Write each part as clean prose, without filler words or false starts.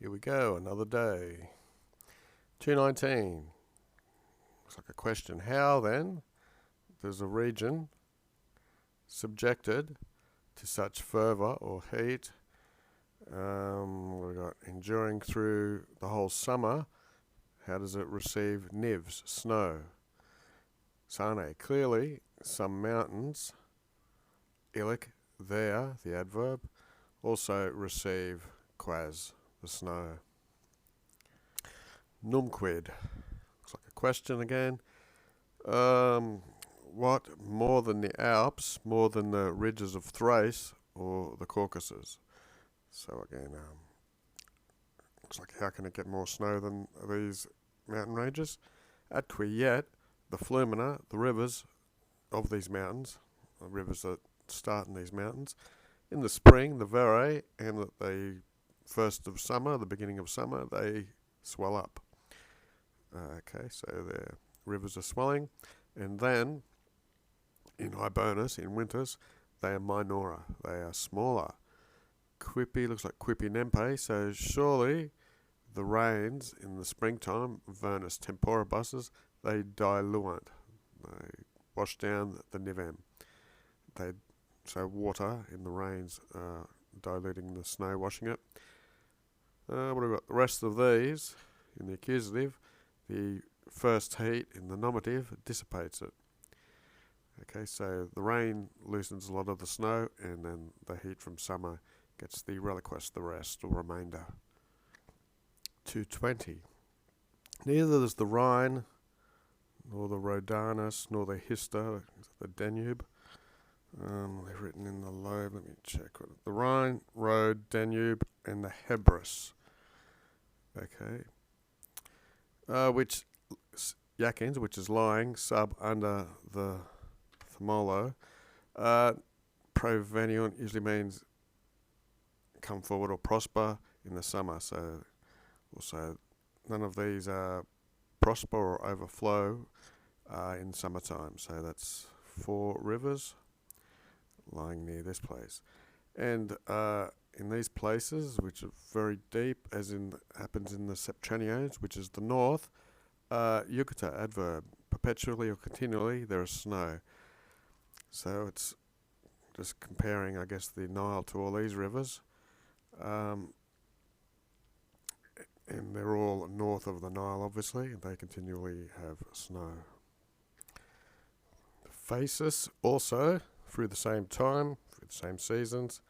Here we go, another day. 219. Looks like a question. How then does a region subjected to such fervour or heat, we got enduring through the whole summer, how does it receive nivs, snow? Sane, clearly some mountains, illic, there, the adverb, also receive quas, the snow. Numquid, looks like a question again. What more than the Alps, more than the ridges of Thrace or the Caucasus? So again, looks like how can it get more snow than these mountain ranges? Atque yet, the flumina, the rivers of these mountains, the rivers that start in these mountains, in the spring, the vere, and the first of summer, the beginning of summer, they swell up. Okay, so their rivers are swelling, and then in Hibonus, in winters, they are minora, they are smaller. Quipi looks like quipi nempe, so surely the rains in the springtime, Vernus temporibusses, they diluent, they wash down the nivem. So water in the rains diluting the snow, washing it. What have we got? The rest of these in the accusative, the first heat in the nominative dissipates it. Okay, so the rain loosens a lot of the snow, and then the heat from summer gets the reliquest, the rest or remainder. 220. Neither does the Rhine, nor the Rhodanus, nor the Hister, the Danube. They're written in the lobe. Let me check. The Rhine, Rhode, Danube, and the Hebrus. Okay. Which Yakins, which is lying sub under the Thermolo. Proveniunt usually means come forward or prosper in the summer. So also none of these prosper or overflow in summertime. So that's 4 rivers lying near this place. And in these places, which are very deep, as in happens in the Septentrionales, which is the north, Yucata, adverb, perpetually or continually, there is snow. So it's just comparing, I guess, the Nile to all these rivers. And they're all north of the Nile, obviously, and they continually have snow. The Phasis also, through the same time, through the same seasons.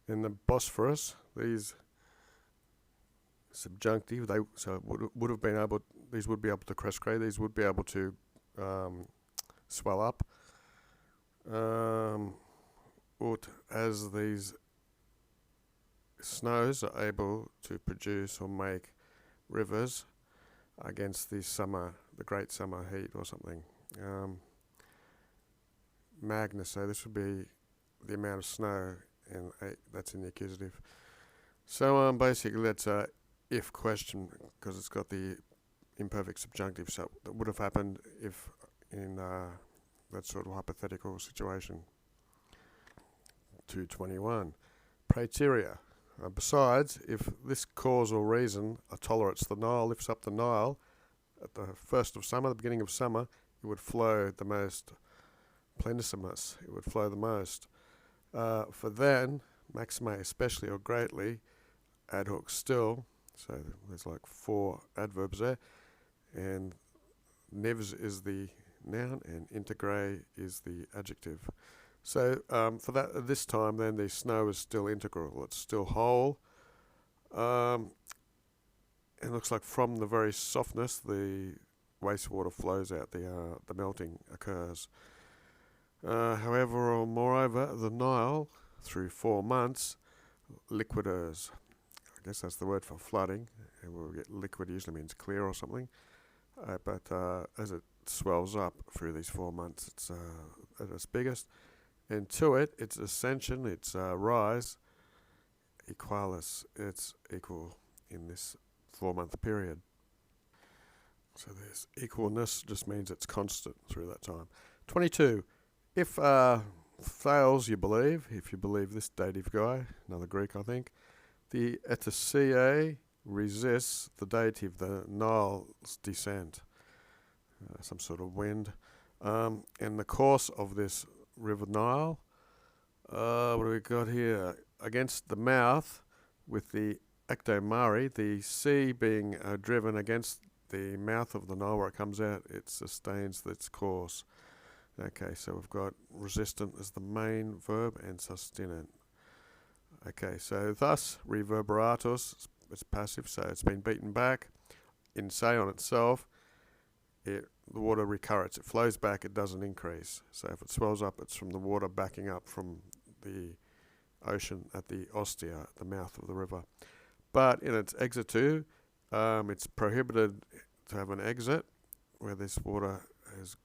In the Bosphorus, these subjunctive, would have been able. These would be able to crescere. These would be able to swell up. As these snows are able to produce or make rivers against the great summer heat or something. Magnus, so this would be the amount of snow, and that's in the accusative. So basically that's a if question, because it's got the imperfect subjunctive, so that would have happened if in that sort of hypothetical situation. 221. Praeterea. Besides, if this cause or reason tolerates the Nile, lifts up the Nile at the first of summer, the beginning of summer, it would flow the most plendissimus, it would flow the most. For then, maxime especially or greatly, ad hoc still, so there's like 4 adverbs there, and nivs is the noun and integre is the adjective. So for that, at this time, then the snow is still integral. It's still whole. It looks like from the very softness, the wastewater flows out. The melting occurs. However, or moreover, the Nile, through 4 months, liquiders. I guess that's the word for flooding. And we'll get liquid usually means clear or something. But as it swells up through these 4 months, it's at its biggest. And to it, its ascension, its rise, equalis, it's equal in this 4-month period. So this equalness just means it's constant through that time. 22. If Thales, if you believe this dative guy, another Greek I think, the etaseia resists the dative, the Nile's descent, some sort of wind. And the course of this River Nile, what do we got here? Against the mouth, with the Acto Mare, the sea being driven against the mouth of the Nile where it comes out, it sustains its course. Okay, so we've got resistant as the main verb and sustinent. Okay, so thus reverberatus, it's passive, so it's been beaten back. In se on itself, the water recurrets, it flows back, it doesn't increase. So if it swells up, it's from the water backing up from the ocean at the ostia, at the mouth of the river. But in its exitu, it's prohibited to have an exit where this water has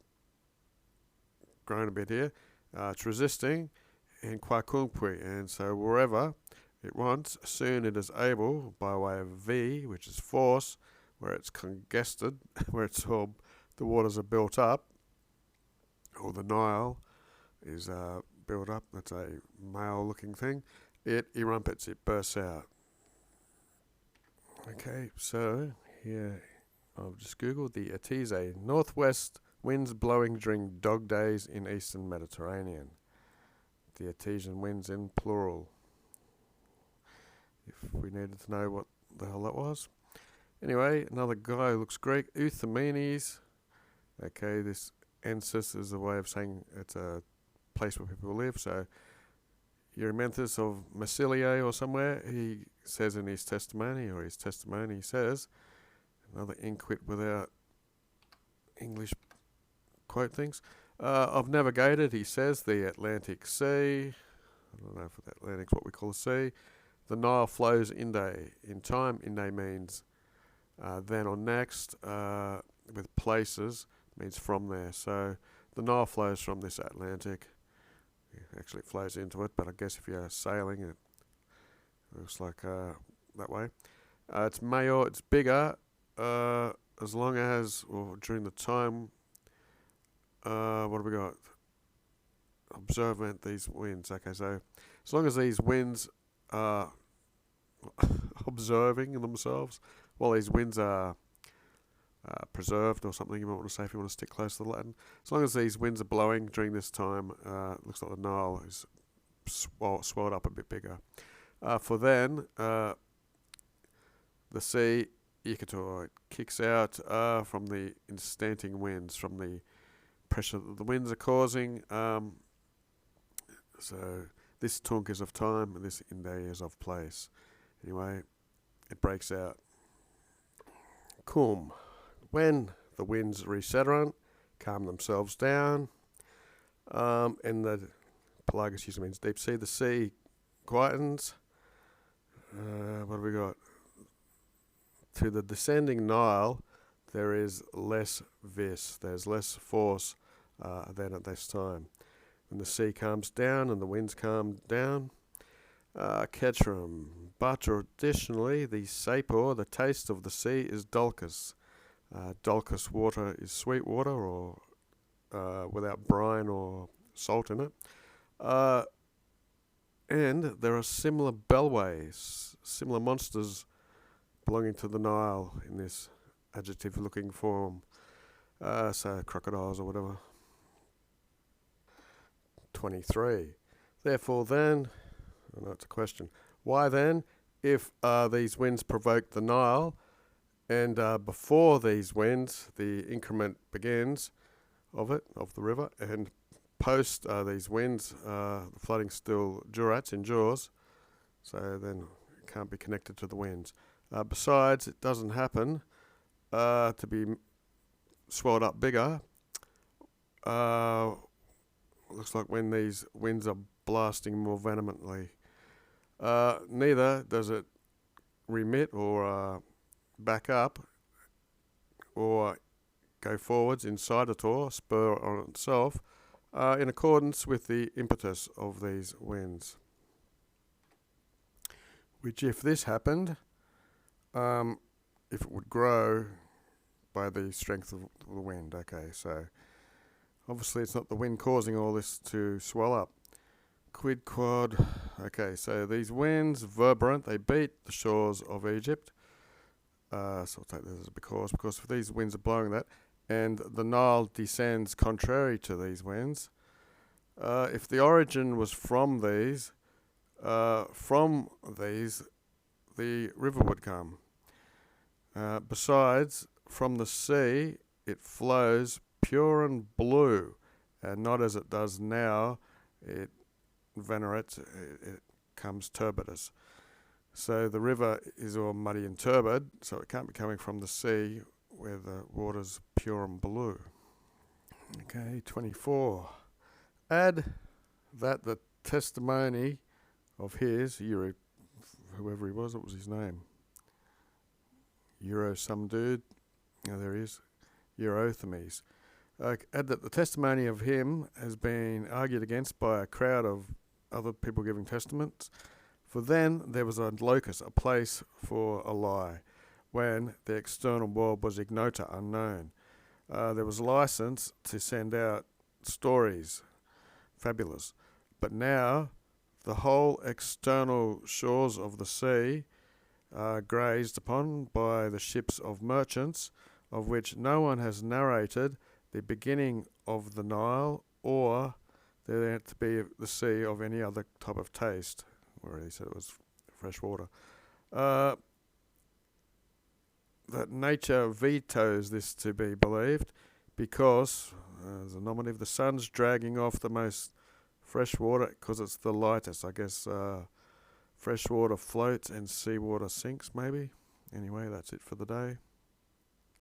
grown a bit here. It's resisting in quacunque, and so wherever it wants, soon it is able, by way of V, which is force, where it's congested, where it's all the waters are built up, or the Nile is built up, that's a male-looking thing, it erumpets, it bursts out. Okay, so here I've just googled the Atese, northwest winds blowing during dog days in eastern Mediterranean. The Artesian winds in plural, if we needed to know what the hell that was. Anyway, another guy who looks Greek, Euthymenes. Okay, this ensis is a way of saying it's a place where people live. So Erymanthus of Massilia or somewhere, he says in his testimony, he says, another inquit without English quote things. I've navigated, he says, the Atlantic Sea. I don't know if the Atlantic's what we call a sea. The Nile flows inde. In time, inde means then or next, with places means from there. So the Nile flows from this Atlantic. It actually flows into it, but I guess if you're sailing, it looks like that way. It's major, it's bigger, as long as, or during the time, what have we got? Observant these winds. Okay, so as long as these winds are observing themselves, while these winds are preserved or something you might want to say if you want to stick close to the Latin. As long as these winds are blowing during this time, it looks like the Nile is swelled up a bit bigger. For then, the sea, it kicks out from the instanting winds, from the pressure that the winds are causing. So this tunk is of time, and this inde is of place. Anyway, it breaks out. Cum. When the winds reseterant, calm themselves down, and the pelagus usually means deep sea, the sea quietens. What have we got? To the descending Nile, there is less vis, there's less force than at this time. When the sea calms down and the winds calm down, Ketrum. But traditionally, the sapor, the taste of the sea, is dulcus. Dulcus water is sweet water, or without brine or salt in it. And there are similar bellways, similar monsters belonging to the Nile in this adjective-looking form. So crocodiles or whatever. 23. Therefore then, I know it's a question, why then, if these winds provoke the Nile, and before these winds, the increment begins of the river, and post these winds, the flooding still endures, so then it can't be connected to the winds. Besides, it doesn't happen to be swelled up bigger. Looks like when these winds are blasting more vehemently. Neither does it remit or back up or go forwards inside it or spur on itself in accordance with the impetus of these winds. Which, if this happened, if it would grow by the strength of the wind. Okay, so obviously it's not the wind causing all this to swell up. Quid quod. Okay, so these winds, verberant, they beat the shores of Egypt. So I'll take this as a because these winds are blowing that, and the Nile descends contrary to these winds. If the origin was from these, the river would come. Besides, from the sea, it flows pure and blue, and not as it does now. It venerates. It comes turbidus. So the river is all muddy and turbid, so it can't be coming from the sea where the water's pure and blue. Okay, 24. Add that the testimony of his, whoever he was, what was his name? Some dude. Oh, there he is. Euthymenes. Add that the testimony of him has been argued against by a crowd of other people giving testaments. For then there was a locus, a place for a lie, when the external world was ignota, unknown. There was license to send out stories, fabulous. But now the whole external shores of the sea are grazed upon by the ships of merchants, of which no one has narrated the beginning of the Nile, or there to be the sea of any other type of taste. Where he said it was fresh water. That nature vetoes this to be believed because, as a nominative, the sun's dragging off the most fresh water because it's the lightest. I guess fresh water floats and seawater sinks, maybe. Anyway, that's it for the day.